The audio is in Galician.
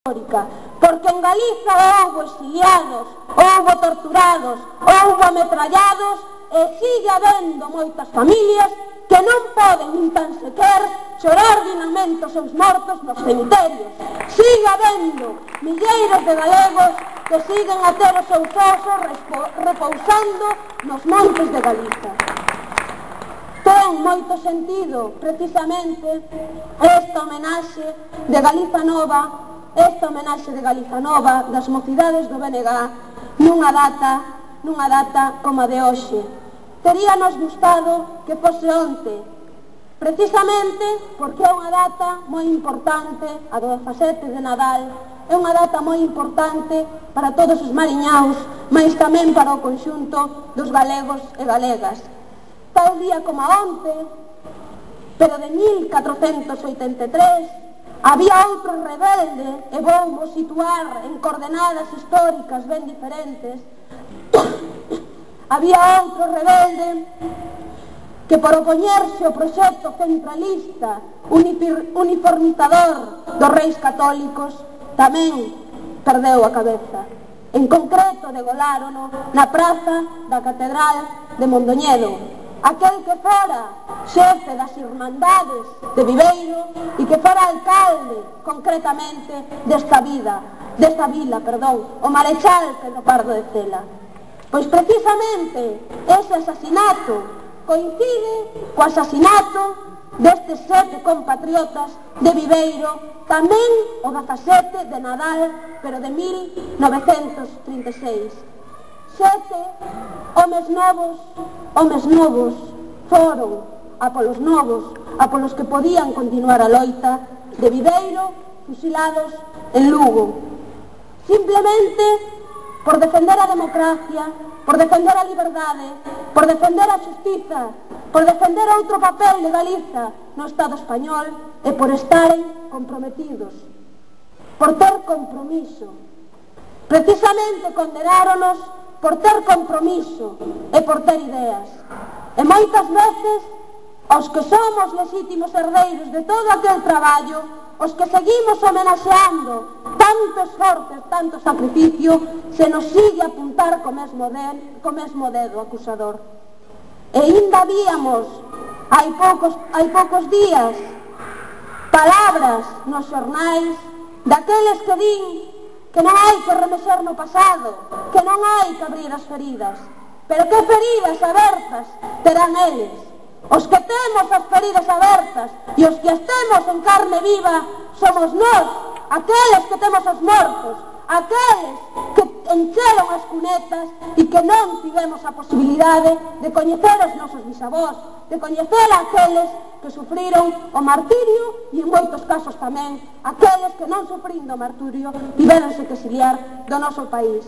histórica, porque en Galiza houbo exiliados, houbo torturados, houbo ametrallados e sigue habendo moitas familias que non poden nin tan sequer chorar dignamente os seus mortos nos cemiterios. Sigue habendo milleiros de galegos que siguen a ter os seus osos repousando nos montes de Galiza. Ten moito sentido, precisamente, esta homenaxe de Galiza Nova, das mocidades do BNG, nunha data como a de hoxe. Teríanos gustado que fose onte, precisamente porque é unha data moi importante, a do 17 de Nadal, é unha data moi importante para todos os mariñaos, mas tamén para o conxunto dos galegos e galegas. Tal día como onte, pero de 1483, había outro rebelde, e vou situar en coordenadas históricas ben diferentes, había outro rebelde que por opoñerse ao proxecto centralista uniformizador dos reis católicos tamén perdeu a cabeza. En concreto, degolárono na praza da Catedral de Mondoñedo, aquel que fora xefe das Irmandades de Viveiro e que fora alcalde, concretamente, desta vila, o marechal Pedro Pardo de Cela. Pois precisamente ese asasinato coincide co asasinato destes 7 compatriotas de Viveiro, tamén o 17 de Nadal, pero de 1936. 7 homes novos foron a polos novos, a polos que podían continuar a loita de Viveiro, fusilados en Lugo. Simplemente por defender a democracia, por defender a liberdade, por defender a xustiza, por defender outro papel de Galiza no Estado español e por estaren comprometidos, por ter compromiso. Precisamente condenáronos por ter compromiso e por ter ideas. E moitas veces, os que somos legítimos herdeiros de todo aquel traballo, os que seguimos homenaxeando tanto esforzo, tanto sacrificio, se nos sigue a apuntar co mesmo dedo acusador. E ainda víamos, hai poucos días, palabras nos xornais daqueles que din que non hai que remexer no pasado, que non hai que abrir as feridas. Pero que feridas abertas terán eles? Os que temos as feridas abertas e os que as temos en carne viva somos nós, aqueles que temos os mortos, aqueles que encheron as cunetas e que non tivemos a posibilidade de coñecer os nosos bisavós, de coñecer aqueles que sufriron o martirio e en moitos casos tamén aqueles que non sufrindo o martirio tiveronse que exiliar do noso país.